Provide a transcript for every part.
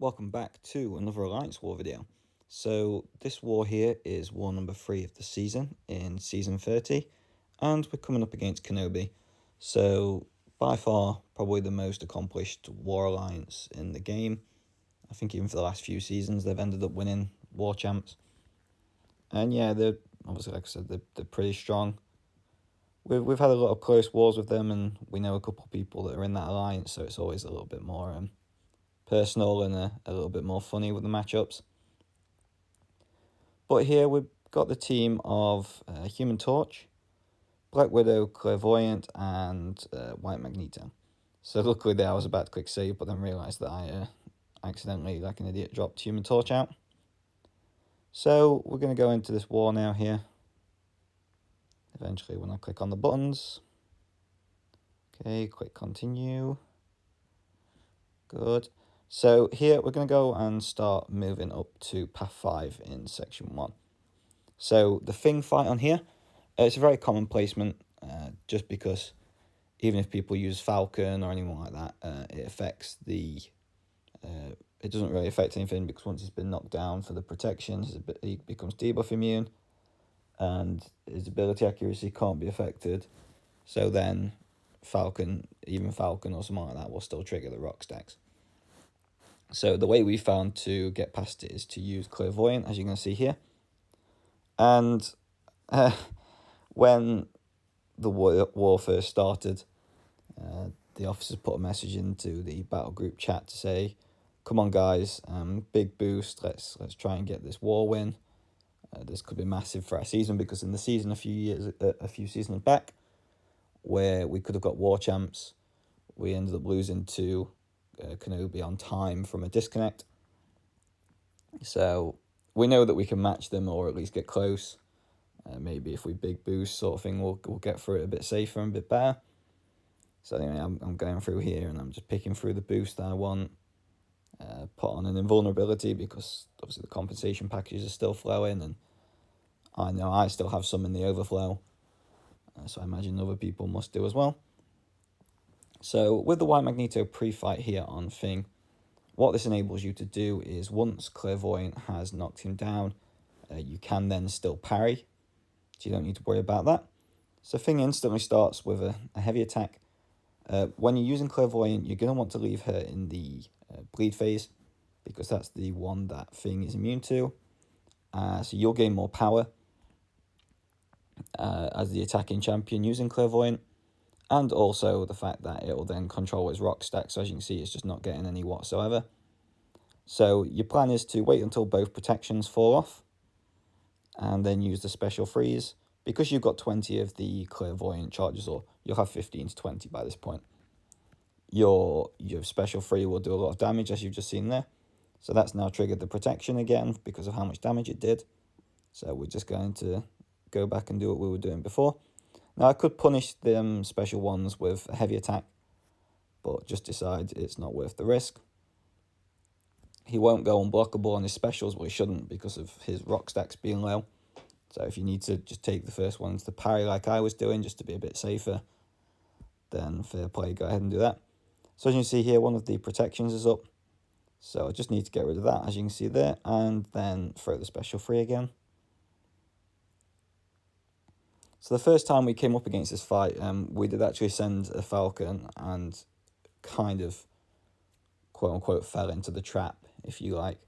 Welcome back to another Alliance War video. So this war here is war number 3 of the season in season 30, and we're coming up against Kenobi. So by far probably the most accomplished war alliance in the game. I think even for the last few seasons they've ended up winning war champs. And yeah, they're obviously, like I said, they're pretty strong. We've had a lot of close wars with them, and we know a couple of people that are in that alliance, so it's always a little bit more personal and a little bit more funny with the matchups. But here we've got the team of Human Torch, Black Widow, Clairvoyant, and White Magneto. So luckily there I was about to click save, but then realised that I accidentally, like an idiot, dropped Human Torch out. So we're going to go into this war now here. Eventually when I click on the buttons. Okay, click continue. Good. So here we're going to go and start moving up to path 5 in section 1. So the Thing fight on here, it's a very common placement, just because even if people use Falcon or anyone like that, it affects the... it doesn't really affect anything because once it's been knocked down for the protection, he becomes debuff immune, and his ability accuracy can't be affected. So then Falcon, even Falcon or something like that, will still trigger the rock stacks. So the way we found to get past it is to use Clairvoyant, as you can see here. And when the war first started, the officers put a message into the battle group chat to say, "Come on, guys, big boost. Let's try and get this war win. This could be massive for our season, because in the season a few seasons back, where we could have got war champs, we ended up losing to Kenobi on time from a disconnect. So we know that we can match them, or at least get close. Maybe if we big boost sort of thing, we'll get through it a bit safer and a bit better." So anyway, I'm going through here and I'm just picking through the boost that I want. Put on an invulnerability because obviously the compensation packages are still flowing, and I know I still have some in the overflow. So I imagine other people must do as well. So with the White Magneto pre-fight here on Thing, what this enables you to do is once Clairvoyant has knocked him down, you can then still parry. So you don't need to worry about that. So Thing instantly starts with a heavy attack. When you're using Clairvoyant, you're going to want to leave her in the bleed phase, because that's the one that Thing is immune to. So you'll gain more power as the attacking champion using Clairvoyant. And also the fact that it will then control his rock stack. So as you can see, it's just not getting any whatsoever. So your plan is to wait until both protections fall off, and then use the special freeze. Because you've got 20 of the Clairvoyant charges, or you'll have 15 to 20 by this point, your special free will do a lot of damage, as you've just seen there. So that's now triggered the protection again because of how much damage it did. So we're just going to go back and do what we were doing before. Now I could punish them special ones with a heavy attack, but just decide it's not worth the risk. He won't go unblockable on his specials, well he shouldn't because of his rock stacks being low. So if you need to just take the first ones to parry like I was doing, just to be a bit safer, then fair play, go ahead and do that. So as you can see here, one of the protections is up. So I just need to get rid of that, as you can see there, and then throw the special free again. So the first time we came up against this fight, we did actually send a Falcon and kind of, quote-unquote, fell into the trap, if you like.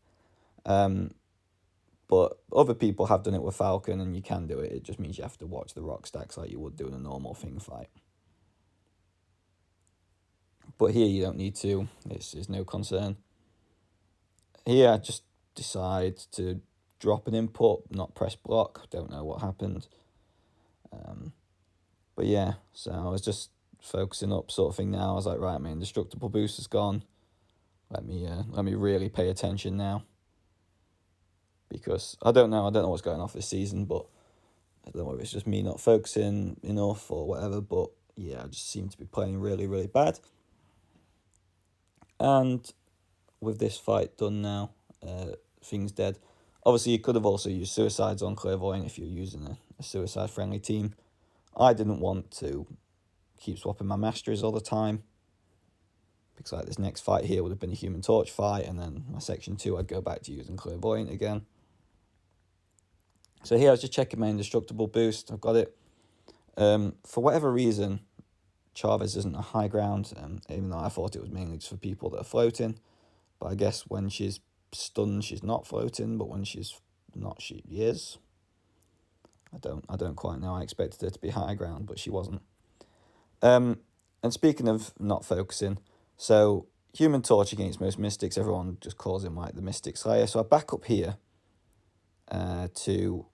But other people have done it with Falcon, and you can do it. It just means you have to watch the rock stacks like you would do in a normal Thing fight. But here you don't need to. It's no concern. Here I just decide to drop an input, not press block. Don't know what happened. But yeah, so I was just focusing up sort of thing now. I was like, right, my indestructible boost is gone. Let me really pay attention now. Because I don't know what's going on this season, but I don't know if it's just me not focusing enough or whatever, but yeah, I just seem to be playing really, really bad. And with this fight done now, Thing's dead. Obviously, you could have also used suicides on Clairvoyant if you're using a suicide-friendly team. I didn't want to keep swapping my masteries all the time. because like this next fight here would have been a Human Torch fight, and then my section 2 I'd go back to using Clairvoyant again. So here I was just checking my indestructible boost. I've got it. For whatever reason, Chavez isn't a high ground, even though I thought it was mainly just for people that are floating. But I guess when she's stunned, she's not floating, but when she's not, she is. I don't quite know. I expected her to be high ground, but she wasn't. And speaking of not focusing, so Human Torch against most Mystics, everyone just calls him like the Mystic Slayer. So I back up here to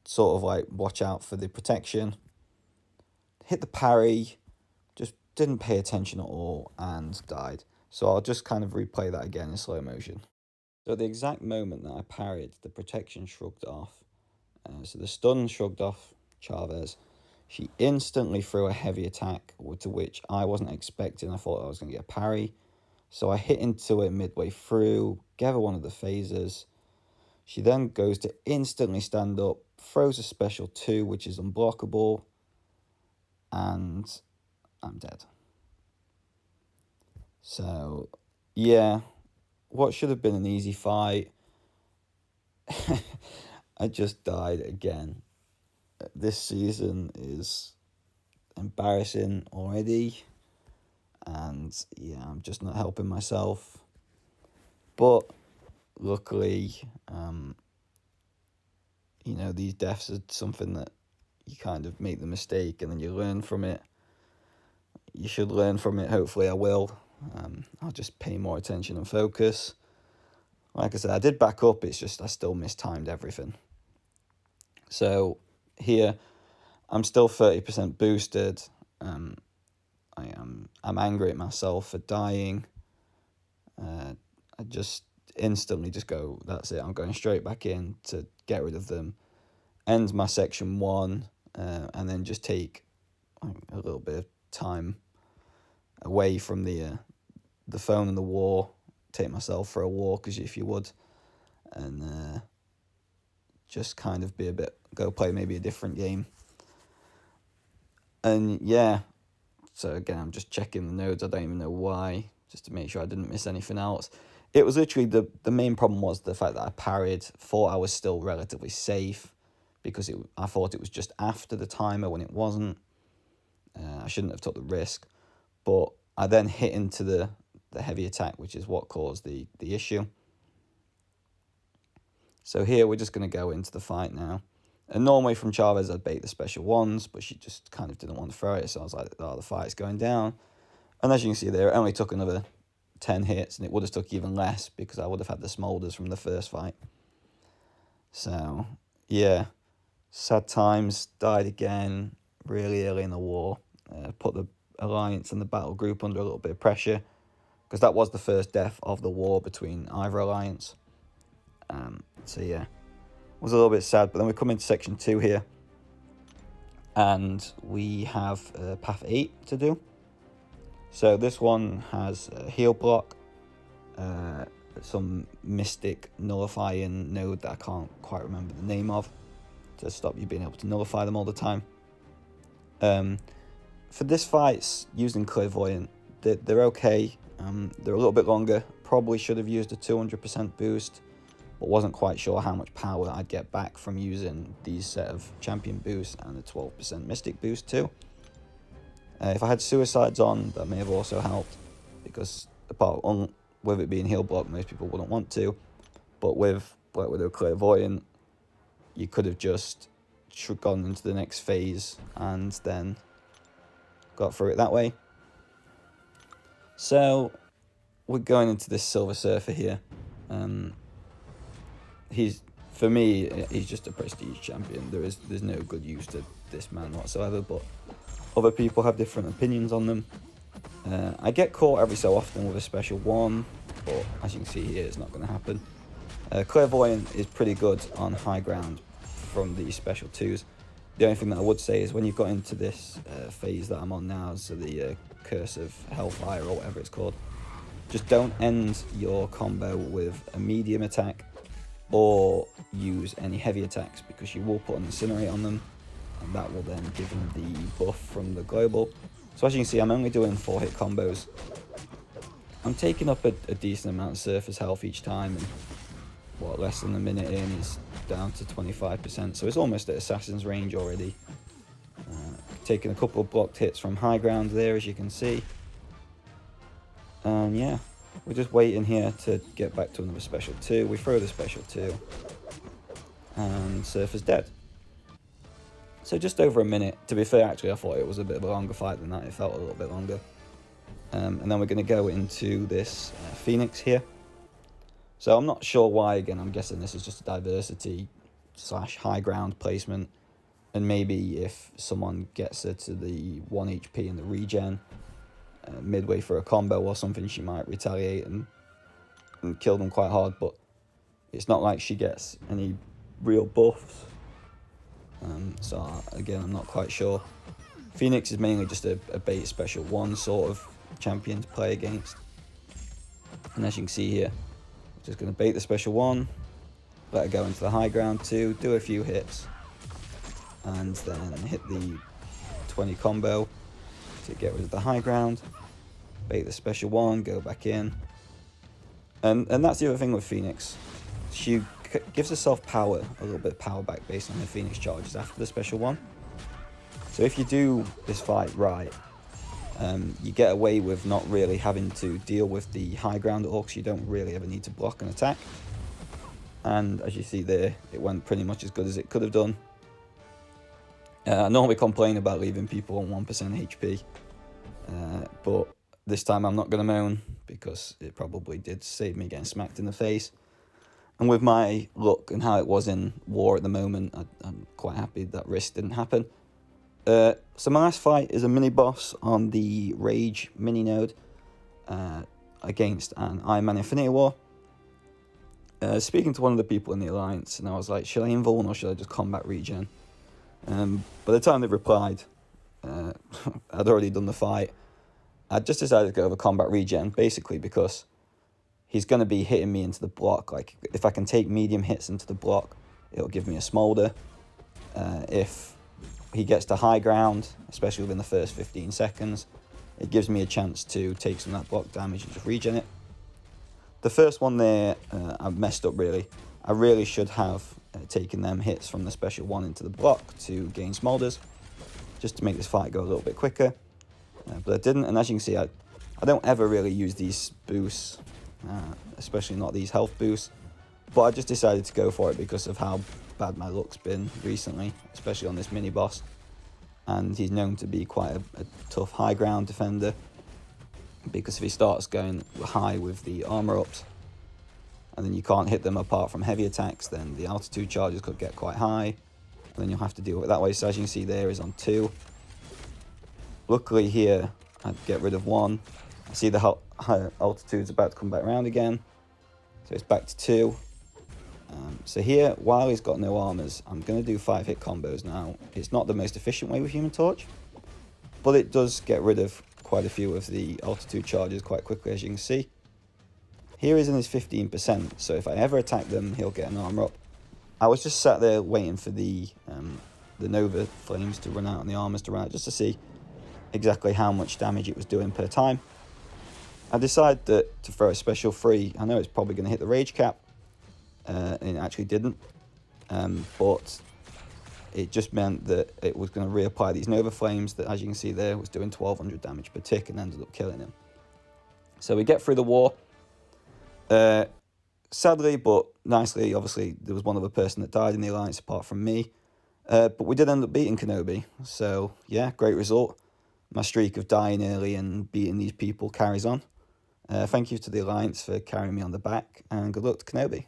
sort of like watch out for the protection. Hit the parry, just didn't pay attention at all and died. So I'll just kind of replay that again in slow motion. So at the exact moment that I parried, the protection shrugged off. So the stun shrugged off Chavez. She instantly threw a heavy attack, to which I wasn't expecting. I thought I was going to get a parry. So I hit into it midway through, gave her one of the phases. She then goes to instantly stand up, throws a special 2, which is unblockable, and I'm dead. So, yeah, what should have been an easy fight, I just died again. This season is embarrassing already, and yeah, I'm just not helping myself. But luckily, you know, these deaths are something that you kind of make the mistake and then you learn from it. You should learn from it. Hopefully I will. I'll just pay more attention and focus. Like I said, I did back up. It's just I still mistimed everything. So here, I'm still 30% boosted. I'm angry at myself for dying. I just instantly just go, that's it. I'm going straight back in to get rid of them. End my section 1, and then just take a little bit of time away from the phone and the war. Take myself for a walk, as if you would, and just kind of go play maybe a different game. And yeah, so again, I'm just checking the nodes. I don't even know why, just to make sure I didn't miss anything else. It was literally the main problem was the fact that I parried, thought I was still relatively safe, because I thought it was just after the timer when it wasn't. I shouldn't have took the risk, but I then hit into the heavy attack, which is what caused the issue. So here we're just going to go into the fight now. And normally from Chavez I'd bait the special 1s, but she just kind of didn't want to throw it, so I was like, oh, the fight's going down. And as you can see there, it only took another 10 hits, and it would have took even less because I would have had the smolders from the first fight. So yeah, sad times. Died again really early in the war. Put the alliance and the battle group under a little bit of pressure, because that was the first death of the war between either alliance. So yeah, was a little bit sad. But then we come into section 2 here, and we have path 8 to do. So this one has a heal block, some mystic nullifying node that I can't quite remember the name of, to stop you being able to nullify them all the time. For this fight, using Clairvoyant, they're okay. They're a little bit longer. Probably should have used a 200% boost, but wasn't quite sure how much power I'd get back from using these set of champion boosts and the 12% mystic boost too. If I had suicides on, that may have also helped, because with it being heal block, most people wouldn't want to, but with a Clairvoyant, you could have just gone into the next phase and then got through it that way. So we're going into this Silver Surfer here. For me, he's just a prestige champion. There's no good use to this man whatsoever, but other people have different opinions on them. I get caught every so often with a special 1, but as you can see here, it's not going to happen. Clairvoyant is pretty good on high ground from these special 2s. The only thing that I would say is when you've got into this phase that I'm on now, so the Curse of Hellfire or whatever it's called, just don't end your combo with a medium attack or use any heavy attacks, because you will put an Incinerate on them, and that will then give them the buff from the global. So as you can see, I'm only doing 4-hit combos. I'm taking up a decent amount of surface health each time, and what, less than a minute in is down to 25%, so it's almost at Assassin's range already. Taking a couple of blocked hits from high ground there, as you can see. And yeah, we're just waiting here to get back to another special 2. We throw the special 2, and Surfer's dead. So just over a minute. To be fair, actually, I thought it was a bit of a longer fight than that. It felt a little bit longer. And then we're going to go into this Phoenix here. So I'm not sure why. Again, I'm guessing this is just a diversity / high ground placement. And maybe if someone gets her to the 1 HP in the regen midway through a combo or something, she might retaliate and kill them quite hard. But it's not like she gets any real buffs. So again, I'm not quite sure. Phoenix is mainly just a bait special 1 sort of champion to play against. And as you can see here, just going to bait the special 1, let her go into the high ground 2, do a few hits, and then hit the 20 combo to get rid of the high ground, bait the special 1, go back in. And that's the other thing with Phoenix. She gives herself power, a little bit of power back based on her Phoenix charges after the special 1. So if you do this fight right, you get away with not really having to deal with the high ground at all, because you don't really ever need to block an attack. And as you see there, it went pretty much as good as it could have done. I normally complain about leaving people on 1% HP, but this time I'm not going to moan, because it probably did save me getting smacked in the face. And with my luck and how it was in war at the moment, I'm quite happy that risk didn't happen. So my last fight is a mini-boss on the Rage mini-node against an Iron Man Infinity War. Speaking to one of the people in the Alliance, and I was like, should I invuln or should I just combat regen? By the time they replied, I'd already done the fight. I just decided to go over combat regen, basically because he's going to be hitting me into the block. Like, if I can take medium hits into the block, it'll give me a smolder. If he gets to high ground, especially within the first 15 seconds, it gives me a chance to take some of that block damage and just regen it. The first one there, I messed up really. I really should have taken them hits from the special 1 into the block to gain smolders, just to make this fight go a little bit quicker. But I didn't, and as you can see, I don't ever really use these boosts, especially not these health boosts. But I just decided to go for it because of how bad my luck's been recently, especially on this mini-boss. And he's known to be quite a tough high ground defender, because if he starts going high with the armor ups, and then you can't hit them apart from heavy attacks, then the altitude charges could get quite high, and then you'll have to deal with it that way. So as you can see there is on 2. Luckily here, I'd get rid of 1. I see the high altitude's about to come back around again, so it's back to 2. So here, while he's got no armors, I'm going to do 5-hit combos now. It's not the most efficient way with Human Torch, but it does get rid of quite a few of the altitude charges quite quickly, as you can see. Here is in his 15%, so if I ever attack them, he'll get an armor up. I was just sat there waiting for the Nova Flames to run out and the armors to run out, just to see exactly how much damage it was doing per time. I decided that to throw a special 3, I know it's probably going to hit the rage cap, and it actually didn't, but it just meant that it was going to reapply these Nova Flames that, as you can see there, was doing 1200 damage per tick and ended up killing him. So we get through the war. Sadly, but nicely, obviously, there was one other person that died in the Alliance apart from me. But we did end up beating Kenobi. So, yeah, great result. My streak of dying early and beating these people carries on. Thank you to the Alliance for carrying me on the back, and good luck to Kenobi.